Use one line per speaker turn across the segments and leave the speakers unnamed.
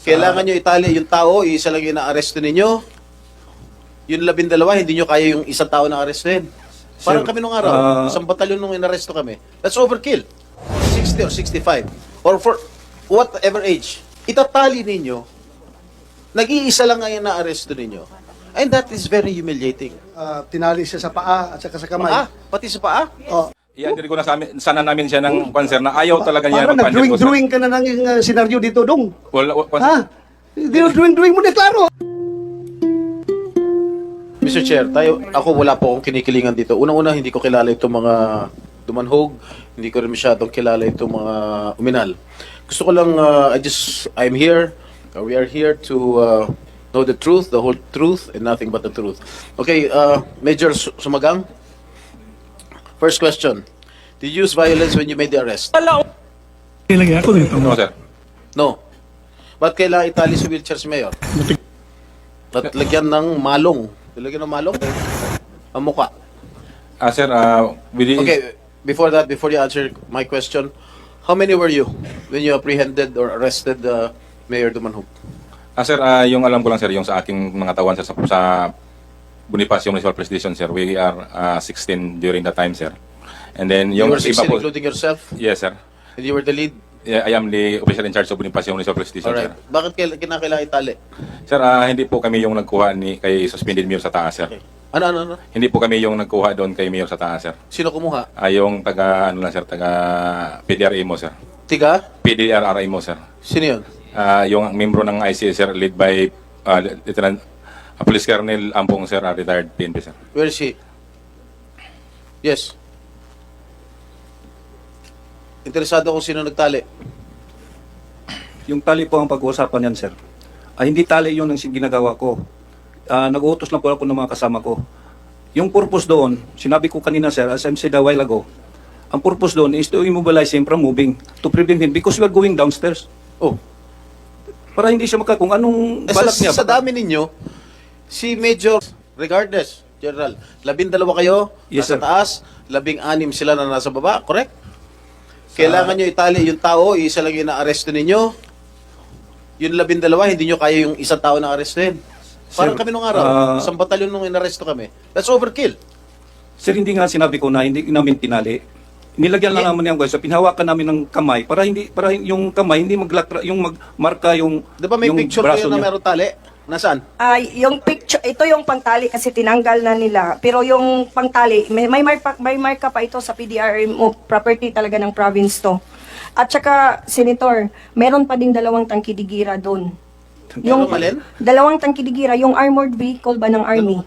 Kailangan nyo itali yung tao, isa lang yung na-arresto ninyo. Yung 12, hindi nyo kaya yung isang tao na arrestuhin. Parang
Sir,
kami nung araw, isang batalyon nung inaresto kami. That's overkill. 60 or 65. Or for whatever age. Itatali ninyo, nag-iisa lang ngayon na arresto ninyo. And that is very humiliating.
Tinali siya sa paa at saka sa kamay.
Paa? Pati sa paa?
Oh,
I-under ko na sana namin siya ng concern na ayaw talaga niya
parang
magpansin ko, sir.
nag-drawing ka na ng senaryo dito, Dong.
Wala.
Ha? Drawing mo na klaro.
Mr. Chair, ako wala po akong kinikilingan dito. Unang-una, hindi ko kilala itong mga dumanhog. Hindi ko rin masyadong kilala itong mga uminal. Gusto ko lang, I'm here, we are here to know the truth, the whole truth, and nothing but the truth. Okay, Major Sumagang, first question. Did you use violence when you made the arrest?
Ilagay ako dito.
No, sir.
No. Ba't kailangan itali sa wheelchair si Mayor? At lagyan ng malong. Lagyan ng malong? Ang mukha.
Sir,
Okay, before you answer my question, how many were you when you apprehended or arrested Mayor Dumanhog?
Sir, yung alam ko lang, sir, yung sa aking mga tawan, sir, sa Bonifacio Municipal Police Station, sir, we are 16 during that time, sir. And then,
You
yung
were 16, including yourself?
Yes, sir.
And you were the lead?
Yeah, I am the official in charge of Bonifacio Municipal Police Station,
Alright.
sir.
Bakit kinakailangan itali?
Sir, hindi po kami yung nagkuha kay suspended mayor sa taas, sir.
Okay. Ano?
Hindi po kami yung nagkuha doon kay mayor sa taas, sir.
Sino kumuha?
Yung taga, ano lang, sir, taga PDRA mo, sir.
Tiga?
PDRA mo, sir.
Sino yun?
Yung membro ng ICA, sir, led by Lieutenant Police Colonel Ampong, sir, retired PNP, sir.
Where is he? Yes. Interesado kung sino nagtali.
Yung tali po ang pag-uusapan yan, sir. Hindi tali yun ang ginagawa ko. Nag-uutos lang po ako ng mga kasama ko. Yung purpose doon, sinabi ko kanina, sir, as I said a while ago, ang purpose doon is to immobilize him from moving, to prevent him, because we are going downstairs.
Oh.
Para hindi siya kung anong balak niya.
Sa dami ninyo, si Major, regardless, General, 12 kayo,
Yes,
nasa
sir.
taas, 16 sila na nasa baba, correct? Kailangan nyo itali yung tao, isa lang yung na-arresto ninyo. Yung 12, hindi nyo kaya yung isang tao na arrestuhin. Parang
Sir,
kami nung araw, isang batalyon nung inaresto kami. That's overkill.
Sir, hindi nga sinabi ko na hindi namin tinali. Nilagyan lang naman yung guys, pinhawakan namin ng kamay para yung kamay hindi yung magmarka yung
Di ba may
yung
picture
braso
kayo na
niya.
meron tali? Nasaan?
Yung picture, ito yung pangtali kasi tinanggal na nila. Pero yung pangtali, may marka pa ito sa PDRA mo, property talaga ng province to. At saka, Senator, meron pa ding 2 tangkidigira doon.
Meron malin?
2 tangkidigira, yung armored vehicle ba ng Army?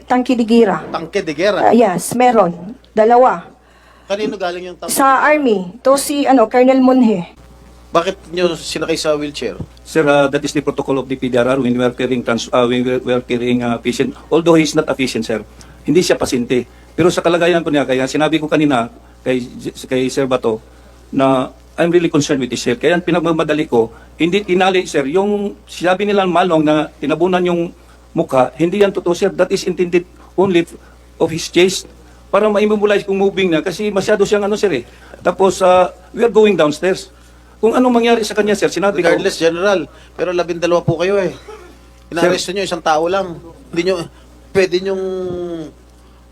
Tangkidigira.
Tangke de guerra.
Yes, meron. 2.
Kanino galing yung tangke?
Sa Army, to si Colonel Monje.
Bakit nyo sinakay sa wheelchair?
Sir, that is the protocol of the PDRR when we are carrying patient. Although he is not a patient, sir. Hindi siya pasyente. Pero sa kalagayan po niya, kaya sinabi ko kanina kay Sir Bato na I'm really concerned with this, sir. Kaya pinagmamadali ko, hindi tinali, sir. Yung sinabi nila malong na tinabunan yung mukha, hindi yan totoo, sir. That is intended only of his chest para ma-immobilize kung moving na kasi masyado siyang sir eh. Tapos, we are going downstairs. Kung anong mangyari sa kanya, sir, sinabi ko.
Regardless, General. Pero 12 po kayo eh. Inaresto nyo, isang tao lang. Hindi nyo, pwede nyong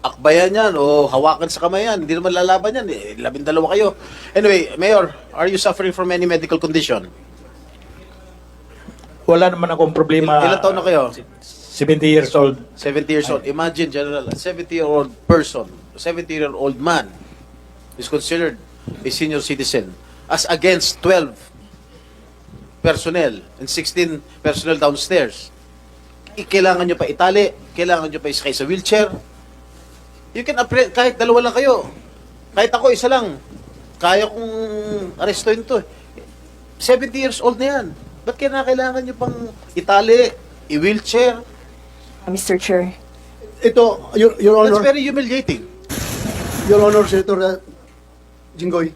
akbayan yan o hawakan sa kamay yan. Hindi naman lalaban yan eh. 12 kayo. Anyway, Mayor, are you suffering from any medical condition?
Wala naman akong problema.
Ilan taon na kayo?
70 years old.
70 years old. Imagine, General, a 70-year-old person, a 70-year-old man is considered a senior citizen as against 12 personnel and 16 personnel downstairs. Kailangan nyo pa itali, kailangan nyo pa isakay sa wheelchair. You can kahit 2 lang kayo. Kahit ako, isa lang. Kaya kong arestuin to. 70 years old na yan. Ba't kailangan nyo pang itali, i-wheelchair?
Mr. Chair.
Ito, Your
That's
Honor,
very humiliating.
Your Honor, Senator Jinggoy,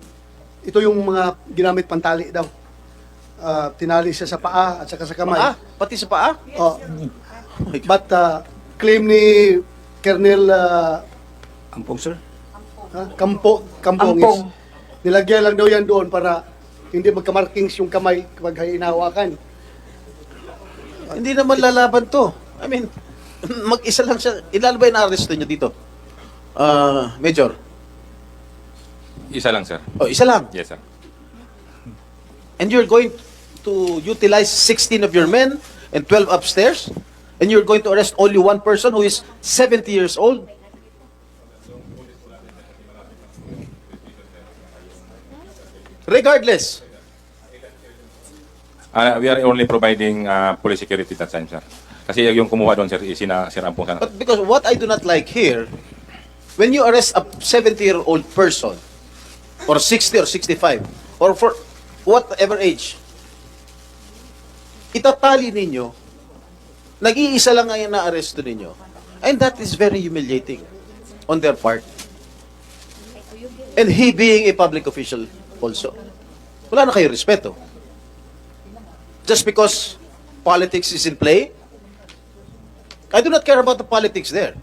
ito yung mga ginamit pantali daw. Tinali siya sa paa at saka sa kamay.
Paa? Pati sa paa?
Oh, but claim ni Colonel
Ampong, sir.
Kampong is nilagyan lang daw yan doon para hindi magka-markings yung kamay kapag hinahawakan.
Hindi naman lalaban to. I mean, mag-isa lang siya. Ilan ba yung na-arresto niyo dito? Major?
Isa lang, sir.
Oh, isa lang.
Yes, sir.
And you're going to utilize 16 of your men and 12 upstairs? And you're going to arrest only one person who is 70 years old? Regardless,
We are only providing police security that time, sir. Kasi yung kumuha doon, sir, is Sir Ampong sana.
but because what I do not like here, when you arrest a 70-year-old person, or 60 or 65, or for whatever age, itatali ninyo, nag-iisa lang ngayon na aresto ninyo. And that is very humiliating on their part. And he being a public official also. Wala na kayo respeto. Just because politics is in play, I do not care about the politics there.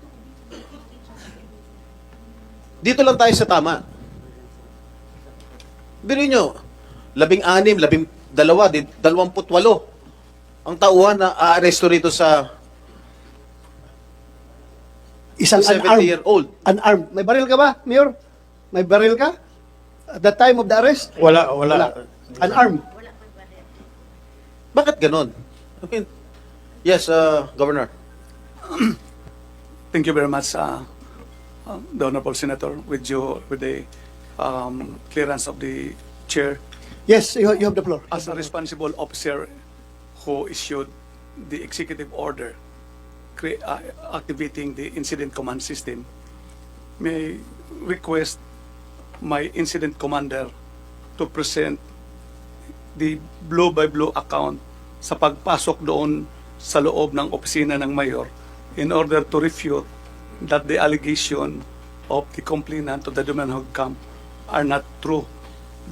Dito lang tayo sa tama. Biro nyo, 16, 12, 28 ang tauhan na aaresto rito sa
Isang
70-year-old.
Unarmed. May baril ka ba, Mayor? May baril ka? At the time of the arrest?
Wala.
Unarmed.
Bakit ganon? I mean, yes, Governor.
Thank you very much, the Honorable Senator, with the clearance of the chair.
Yes, you have the floor.
As a responsible officer who issued the executive order activating the incident command system, may request my incident commander to present the blow-by-blow account sa pagpasok doon sa loob ng opisina ng mayor in order to refute that the allegation of the complainant of the Dumanhog camp are not true.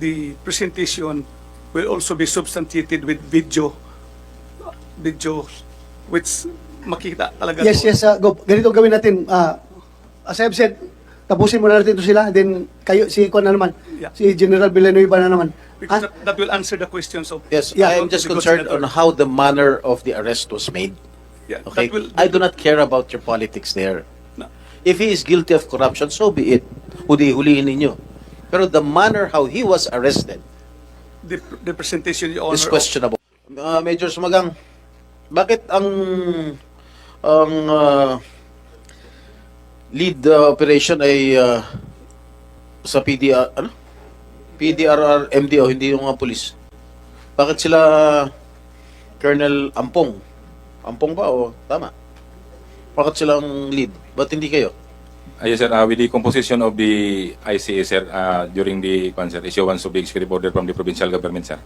The presentation will also be substantiated with video which makita talaga.
Yes,
doon.
yes, go. Ganito gawin natin. As I've said, tapusin muna natin ito sila, then kayo, si Kwan na naman,
Yeah.
si General Villanueva na naman.
Because that will answer the questions of...
Yes,
Yeah,
I am just
the good
concerned
senator.
on how the manner of the arrest was made.
Yeah,
Okay,
that
I do not care about your politics there.
No.
If he is guilty of corruption, so be it. Hulihin ninyo. Pero the manner how he was arrested
The presentation, Your Honor,
is questionable. Major Sumagang, bakit ang lead operation ay sa PDRR MDO, hindi yung mga pulis? Bakit sila Colonel Ampong? Ampong ba o tama? Bakit silang lead? Ba't hindi kayo?
Yes, sir. With the composition of the ICA, sir, during the issuance of the executive order from the provincial government, sir.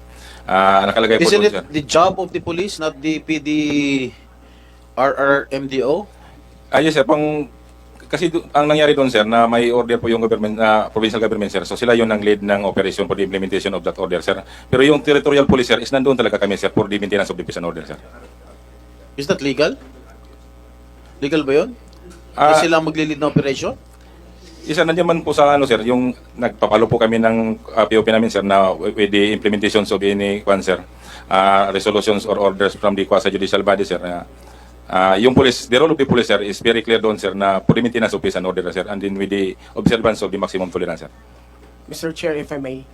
Nakalagay po
Isn't
doon,
it
sir.
the job of the police, not the PDRR MDO?
Yes, sir. Kasi ang nangyari doon, sir, na may order po yung government, provincial government, sir. So sila yung nang lead ng operation for the implementation of that order, sir. Pero yung territorial police, sir, is nandoon talaga kami, sir, for the maintenance of the peace and order, sir.
Is that legal? Legal ba yun?
Ah,
Na sila maglilid ng operation?
Isa nandiyan man po sa ano, sir, yung nagpapalo po kami ng POP namin, sir, na with the implementations of any sir, resolutions or orders from the quasi-judicial body, sir. Yung police, the role of the police, sir, is very clear doon, sir, na for the maintenance of peace and order, sir, and then with the observance of the maximum tolerance, sir.
Mr. Chair, if I may.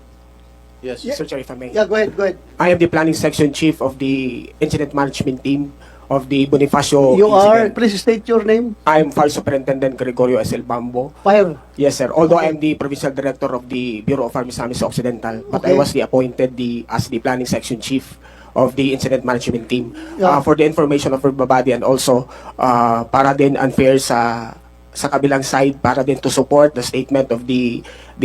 Yes.
Yeah.
Mr. Chair, if I may.
Yeah, go ahead, go ahead.
I am the planning section chief of the incident management team of the Bonifacio
You are,
incident.
please state your name.
I am Fire Superintendent Gregorio S. El Bambo.
Fire.
Yes, sir. Although
Okay.
I am the provincial director of the Bureau of Army Misamis Occidental, but I
Okay.
was appointed as the planning section chief of the incident management team
Yeah.
for the information of everybody, and also para din unfair sa kabilang side, para din to support the statement of the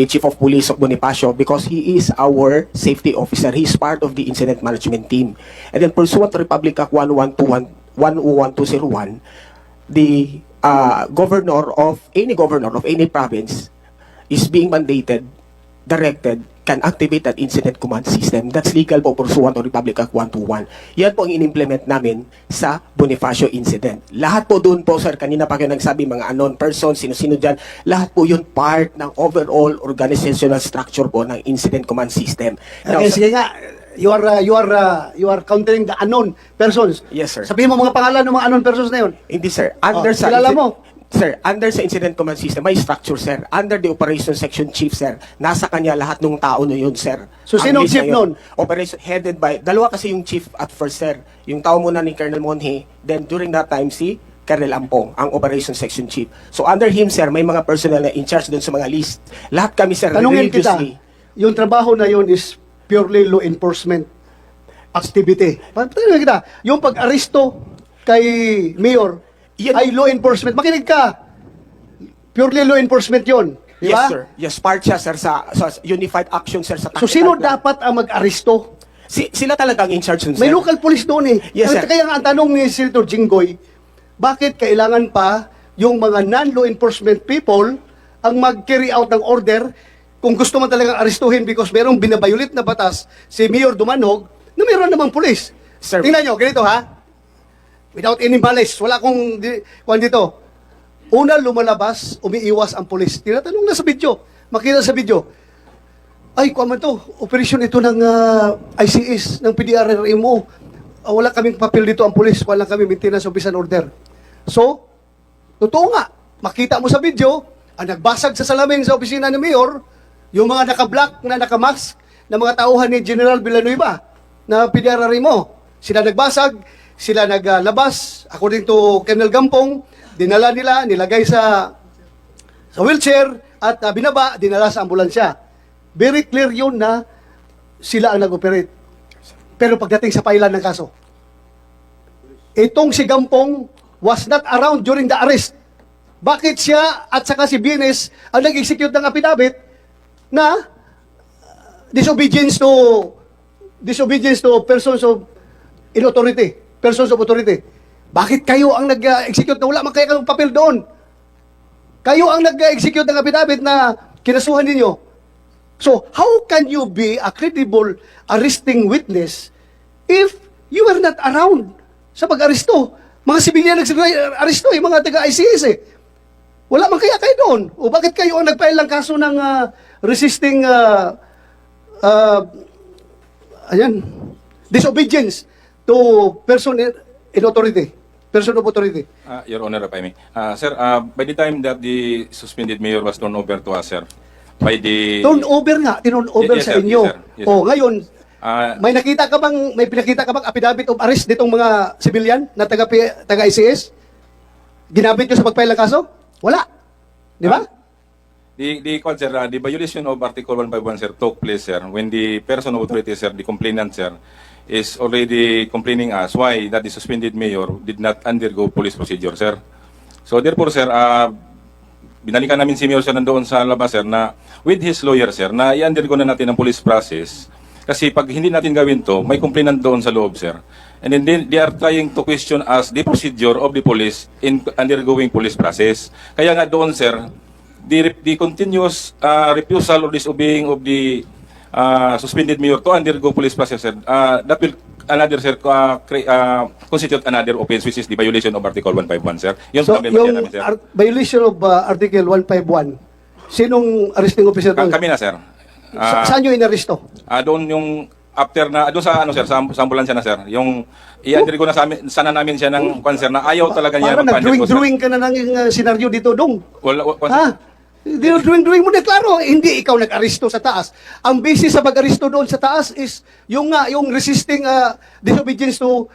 chief of police of Bonifacio, because he is our safety officer. He is part of the incident management team. And then pursuant to Republic Act 101-201, the governor of any province is being mandated, directed, can activate that incident command system. That's legal po pursuant to Republic Act 121. Yan po ang in-implement namin sa Bonifacio incident. Lahat po doon po, sir, kanina pa kayo nagsabi, mga unknown person, sino-sino dyan, lahat po yun part ng overall organizational structure po ng incident command system. Now,
Okay, sige nga. you are countering the unknown persons.
Yes, sir.
Sabihin mo mga pangalan ng mga unknown persons na yun.
Hindi, sir. Under sa
kilala mo?
Sir, under sa incident command system, may structure, sir. Under the operation section chief, sir. Nasa kanya lahat ng tao na yun, sir.
So,
Ang
sinong
list
chief
na yun,
nun?
Operation headed by, dalawa kasi yung chief at first, sir. Yung tao muna ni Colonel Monhe, then during that time, si Colonel Ampong, ang operation section chief. So, under him, sir, may mga personnel na in charge dun sa mga list. Lahat kami, sir,
Tanungin kita,
religiously.
yung trabaho na yun is purely law enforcement activity. Tanungin kita, yung pag-aresto kay Mayor
Yan-
ay law enforcement. Makinig ka. Purely law enforcement yun. Di
Yes,
ba?
sir. Yes, part siya, sir, sa unified action, sir, sa
So, sino
tactical plan.
dapat ang mag-aresto?
Sila talaga ang in charge dun, sir.
May local police doon eh.
Yes, sir.
Kaya nga ang tanong ni Senator Jinggoy, bakit kailangan pa yung mga non-law enforcement people ang mag-carry out ng order kung gusto man talagang arestuhin because merong binabayulit na batas si Mayor Dumanog na meron namang police.
Sir.
Tingnan nyo, ganito ha. Without any malice, wala akong kuwan dito. Una lumalabas, umiiwas ang police. Tinatanong na sa video, makita sa video. Ay, kuwan man to, operasyon ito ng ICS, ng PDRRMO. Wala kaming papel dito ang police, wala kami maintenance office and order. So, totoo nga, makita mo sa video, ang nagbasag sa salamin sa opisina ni Mayor, yung mga naka-black na naka-mask na mga tauhan ni General Villanueva na PDRRMO. Sila nagbasag, sila naglabas, according to Colonel Gampong, dinala nila, nilagay sa wheelchair at binaba, dinala sa ambulansya. Very clear yun na sila ang nag-operate. Pero pagdating sa pailan ng kaso, itong si Gampong was not around during the arrest. Bakit siya at saka si Bienes ang nag-execute ng affidavit na disobedience to persons of in authority, persons of authority. Bakit kayo ang nag-execute na wala man kayo papel doon? Kayo ang nag-execute ng affidavit na kinasuhan ninyo. So, how can you be a credible arresting witness if you were not around sa pag-aresto? Mga sibilyan nag-aresto mga taga-ICS eh. Wala man kaya kayo doon? O bakit kayo ang nag-file ng kaso ng resisting disobedience to person in authority? Person of authority.
Your Honor, if I may. Sir, by the time that the suspended mayor was turned over to us, sir, by the...
Turnover nga, turnover
Yes,
sa
sir.
inyo.
Yes, sir. Yes, sir.
Ngayon,
Ah,
may pinakita ka bang affidavit of arrest nitong mga civilian na taga-ICS? Ginamit nyo sa pag-file ng kaso? Wala. Di ba?
the violation of Article 151, sir, took place, sir, when the person of authority, sir, the complainant, sir, is already complaining us why that the suspended mayor did not undergo police procedure, sir. So therefore, sir, binalikan namin si Mayor, sir, nandoon sa labas, sir, na with his lawyer, sir, na i-undergo na natin ang police process. Kasi pag hindi natin gawin to, may complainant doon sa loob, sir. And then they are trying to question us the procedure of the police in undergoing police process. Kaya nga doon, sir, the continuous refusal or disobeying of the suspended mayor to undergo police process, sir, that will another, sir, constitute another offense, which is the violation of Article 151, sir. Yun
So,
po ang
yung
namin, sir.
violation of Article 151, sinong arresting officer doon?
Kami na, sir.
Saan nyo inaresto?
Doon yung after na doon sa ano, sir, sa ambulansya na, sir, yung i-undergo na sana namin siya ng cancer na ayaw talaga niya
Parang
magpa-undergo, sir.
nag-drawing ka na ng senaryo dito, Dong.
Wala,
Ha? Drawing mo na klaro, hindi ikaw nag-aresto sa taas. Ang basis sa pag-aresto doon sa taas is yung resisting disobedience to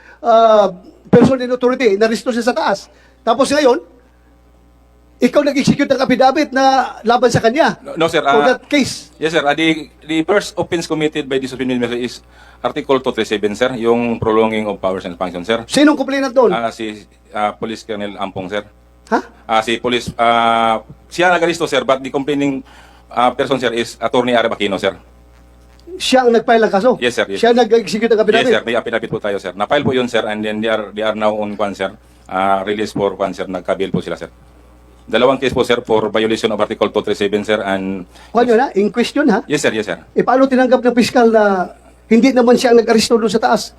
person in authority, na-aresto siya sa taas. Tapos ngayon, ikaw nag-execute ng affidavit na laban sa kanya.
No, sir.
For that case.
Yes, sir. The first offense committed by the suspended mayor is Article 237, sir, yung prolonging of powers and functions, sir.
Sinong complainant doon?
Si Police Colonel Ampong, sir.
Ha?
Si Police, siya nag-aristo, sir, but the complaining person, sir, is Attorney Arabakino, sir.
Siya ang nag-file ng kaso?
Yes, sir. Yes,
Siya nag-execute ng affidavit?
Yes, sir. May affidavit po tayo, sir. Na-file po yun, sir, and then they are now on cancer. Release for cancer. Nagka-bail po sila, sir. Dalawang case po, sir, for violation of Article 237, sir, and...
Kuha nyo na, in question ha?
Yes, sir. Yes, sir.
Paano tinanggap ng piskal na hindi naman siya ang nag-aresto doon sa taas?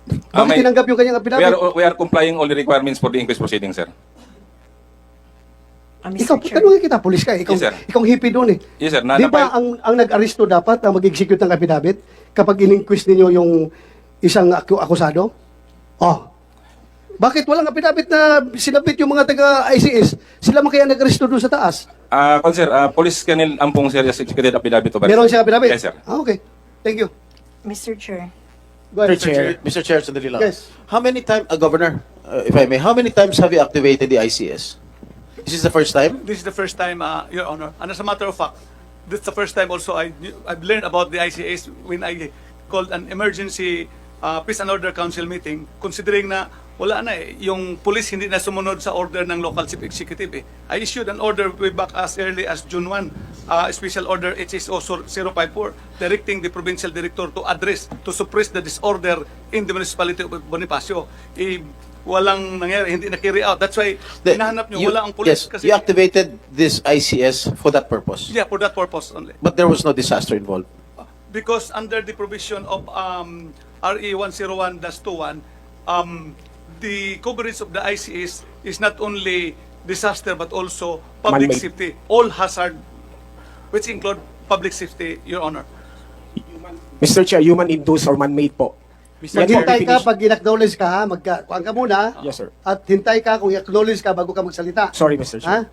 Bakit tinanggap yung kanyang affidavit?
We are complying all the requirements for the inquest proceeding, sir.
Mr.
Ikaw,
Chair.
tanungin kita, pulis ka. Ikaw,
Yes, sir.
ikaw hippie doon eh.
Yes, sir.
Di ba ang nag-aristo dapat na mag-execute ng affidavit kapag in-inquest ninyo yung isang akusado? Oh. Bakit walang affidavit na sinabit yung mga taga-ICS? Sila man kaya nag-aristo doon sa taas?
Sir, Police Colonel Ampong sir, executed affidavit to
Meron siya affidavit?
Yes, sir.
Okay. Thank you.
Mr. Chair.
Go ahead.
Mr. Chair, sandali lang.
Yes.
How many times, Governor, if I may, how many times have you activated the ICS? Is this the first time?
This is the first time, Your Honor. And as a matter of fact, this is the first time also I've learned about the ICAs when I called an emergency peace and order council meeting, considering na wala na eh, yung police hindi na sumunod sa order ng local chief executive eh. I issued an order way back as early as June 1, special order HSO 054, directing the provincial director to address, to suppress the disorder in the municipality of Bonifacio. Walang nangyari, hindi na-carry out. That's why, hinahanap nyo, wala ang police.
Yes, you activated this ICS for that purpose.
Yeah, for that purpose only.
But there was no disaster involved.
Because under the provision of RE 101-21, the coverage of the ICS is not only disaster but also public
Man-made.
safety, all hazard, which include public safety, Your Honor.
Mr. Chair, human-induced or man-made po.
Mr.
Yan po,
Maghintay ka
finish.
pag in-acknowledge ka ha, kuhaan ka muna.
Yes, sir.
At hintay ka kung i-acknowledge ka bago ka magsalita.
Sorry, Mr.
Ha?
Chair.